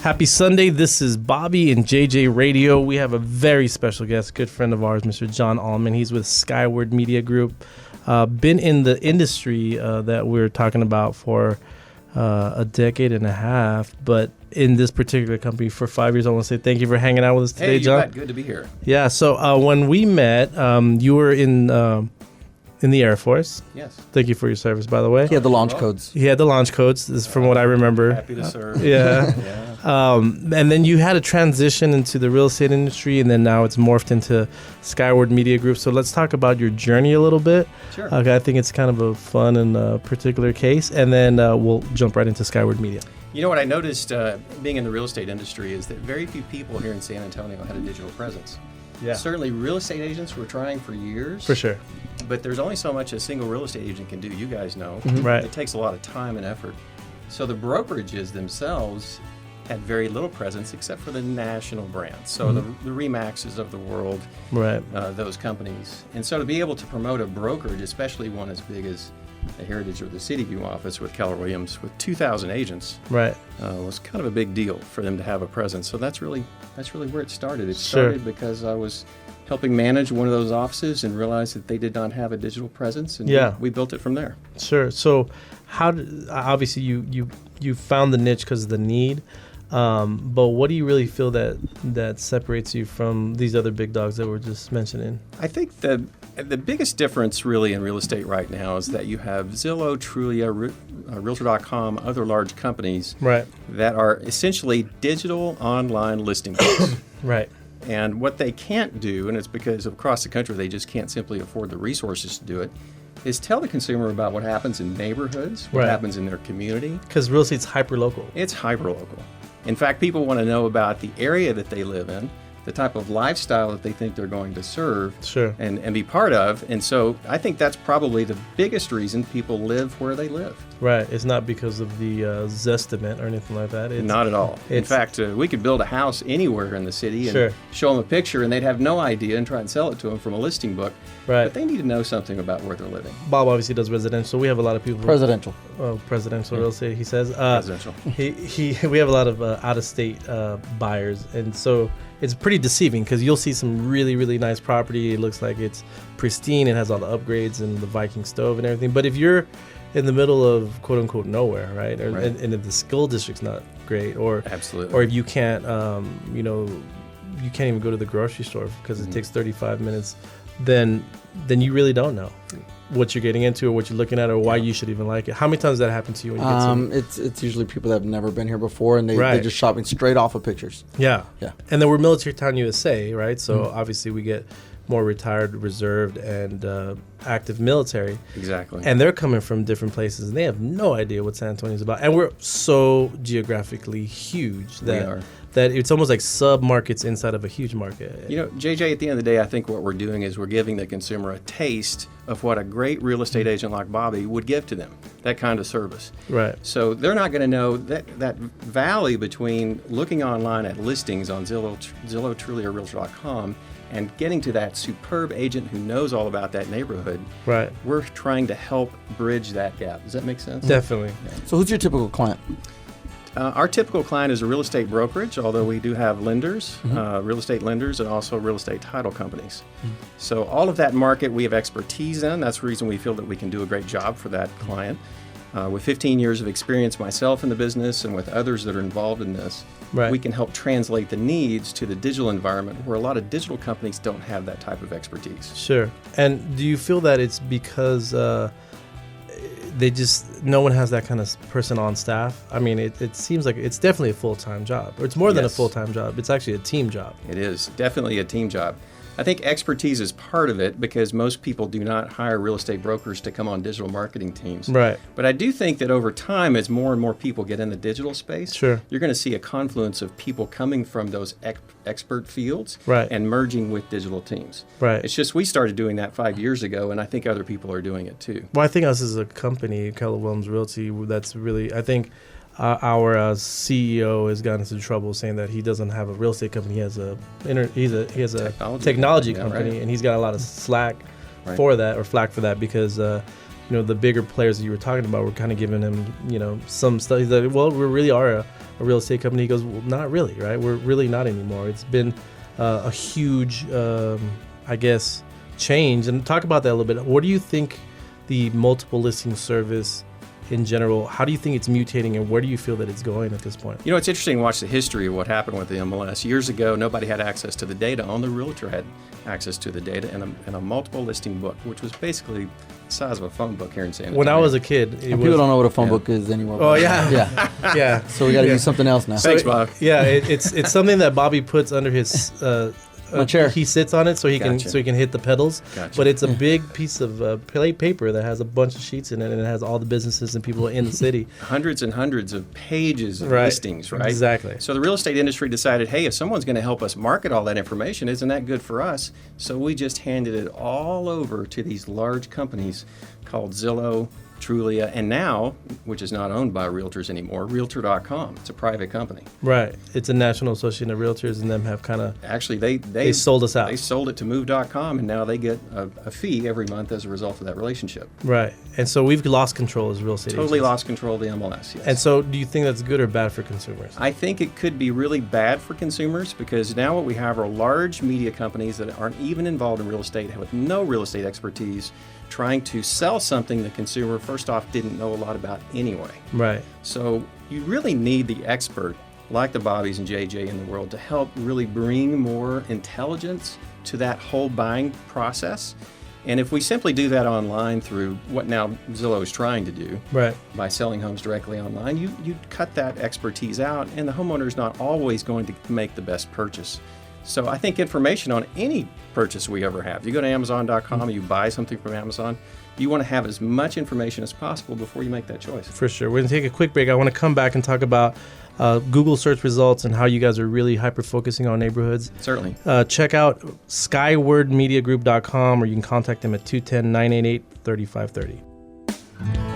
Happy Sunday. This is Bobby and JJ Radio. We have a very special guest, good friend of ours, Mr. John Allman. He's with Skyward Media Group. Been in the industry that we're talking about for a decade and a half, but in this particular company for 5 years. I want to say thank you for hanging out with us today, John. Hey, good to be here. Yeah, so when we met, you were in the Air Force. Yes. Thank you for your service, by the way. He had the launch codes. He had the launch codes, this is from what I remember. Happy to serve. Yeah. And then you had a transition into the real estate industry, and then now it's morphed into Skyward Media Group. So let's talk about your journey a little bit. Sure. Okay, I think it's kind of a fun and particular case, and then we'll jump right into Skyward Media. You know what I noticed being in the real estate industry is that very few people here in San Antonio had a digital presence. Yeah. Certainly real estate agents were trying for years. For sure. But there's only so much a single real estate agent can do. You guys know. Right. It takes a lot of time and effort. So the brokerages themselves had very little presence except for the national brands. So the Remaxes of the world, Right. Those companies. And so to be able to promote a brokerage, especially one as big as the Heritage or the City View office with Keller Williams with 2,000 agents, Right. was kind of a big deal for them to have a presence. So that's really where it started. It Sure. started because I was helping manage one of those offices and realized that they did not have a digital presence, and Yeah. we built it from there. Sure. So how did, obviously you found the niche because of the need, but what do you really feel that separates you from these other big dogs that we're just mentioning? I think the biggest difference really in real estate right now is that you have Zillow, Trulia, Realtor.com, other large companies Right. that are essentially digital online listing boards. Right. And what they can't do, and it's because across the country they just can't simply afford the resources to do it, is tell the consumer about what happens in neighborhoods, what Right. happens in their community. Because real estate's hyper-local. It's hyper-local. In fact, people want to know about the area that they live in, the type of lifestyle that they think they're going to serve Sure. and be part of. And so I think that's probably the biggest reason people live where they live. Right. It's not because of the Zestimate or anything like that. It's, Not at all. In it's- fact, we could build a house anywhere in the city and Sure. show them a picture, and they'd have no idea and try and sell it to them from a listing book. Right. But they need to know something about where they're living. Bob obviously does residential. We have a lot of people. Presidential. Presidential real estate, he says. Residential. We have a lot of out-of-state buyers, and so it's pretty deceiving because you'll see some really, really nice property. It looks like it's pristine. It has all the upgrades and the Viking stove and everything. But if you're in the middle of quote-unquote nowhere, right, or, Right. And if the school district's not great, or Absolutely. or if you can't, you can't even go to the grocery store because it takes 35 minutes, then you really don't know what you're getting into or what you're looking at or why you should even like it. How many times does that happen to you when you get to It's usually people that have never been here before, and Right. they're just shopping straight off of pictures. Yeah. Yeah. And then we're Military Town USA, right? So obviously we get more retired, reserved, and active military. Exactly. And they're coming from different places, and they have no idea what San Antonio's about. And we're so geographically huge are. that it's almost like sub-markets inside of a huge market. You know, JJ, at the end of the day, I think what we're doing is we're giving the consumer a taste of what a great real estate agent like Bobby would give to them, that kind of service. Right. So they're not going to know that valley between looking online at listings on Zillow, Trulia, or Realtor.com and getting to that superb agent who knows all about that neighborhood. Right. We're trying to help bridge that gap. Does that make sense? Definitely. So who's your typical client? Our typical client is a real estate brokerage, although we do have lenders, real estate lenders, and also real estate title companies. So all of that market we have expertise in. That's the reason we feel that we can do a great job for that client. With 15 years of experience myself in the business and with others that are involved in this, Right. we can help translate the needs to the digital environment where a lot of digital companies don't have that type of expertise. Sure. And do you feel that it's because no one has that kind of person on staff? I mean, it seems like it's definitely a full-time job. Or it's more than a Yes. full-time job. It's actually a team job. It is definitely a team job. I think expertise is part of it because most people do not hire real estate brokers to come on digital marketing teams. Right. But I do think that over time, as more and more people get in the digital space, Sure. you're going to see a confluence of people coming from those expert fields Right. and merging with digital teams. Right. It's just we started doing that 5 years ago, and I think other people are doing it too. Well, I think us as a company, Keller Williams Realty, that's really, I think our CEO has gotten into trouble saying that he doesn't have a real estate company. He has a technology Yeah, company, right. and he's got a lot of slack Right. for that, or flack for that, because the bigger players that you were talking about were kind of giving him, some stuff. He's like, well, we really are a real estate company. He goes, well, not really, right? We're really not anymore. It's been a huge, I guess, change. And talk about that a little bit. What do you think the multiple listing service in general, how do you think it's mutating, and where do you feel that it's going at this point? It's interesting to watch the history of what happened with the MLS. Years ago, nobody had access to the data. Only the realtor had access to the data and a multiple listing book, which was basically the size of a phone book here in San Antonio. When I was a kid, people don't know what a phone book is anymore. Oh, yeah. Yeah. Yeah. So we got to use something else now. Thanks, Bob. Yeah, it's something that Bobby puts under his my chair. He sits on it so he can hit the pedals. Gotcha. But it's a big piece of paper that has a bunch of sheets in it, and it has all the businesses and people in the city. Hundreds and hundreds of pages of listings, right? Exactly. So the real estate industry decided, hey, if someone's going to help us market all that information, isn't that good for us? So we just handed it all over to these large companies called Zillow, Trulia, and now, which is not owned by realtors anymore, Realtor.com. It's a private company. Right. It's a National Association of Realtors, and them have kind of... Actually, they sold us out. They sold it to Move.com, and now they get a fee every month as a result of that relationship. Right. And so we've lost control as real estate Totally agents. lost control of the MLS, yes. And so do you think that's good or bad for consumers? I think it could be really bad for consumers, because now what we have are large media companies that aren't even involved in real estate, with no real estate expertise, trying to sell something the consumer, first off, didn't know a lot about anyway. Right. So you really need the expert, like the Bobbies and JJ in the world, to help really bring more intelligence to that whole buying process. And if we simply do that online through what now Zillow is trying to do, right, by selling homes directly online, you cut that expertise out, and the homeowner is not always going to make the best purchase. So I think information on any purchase we ever have, you go to Amazon.com, you buy something from Amazon, you want to have as much information as possible before you make that choice. For sure. We're going to take a quick break. I want to come back and talk about Google search results and how you guys are really hyper-focusing on neighborhoods. Certainly. Check out skywardmediagroup.com, or you can contact them at 210-988-3530.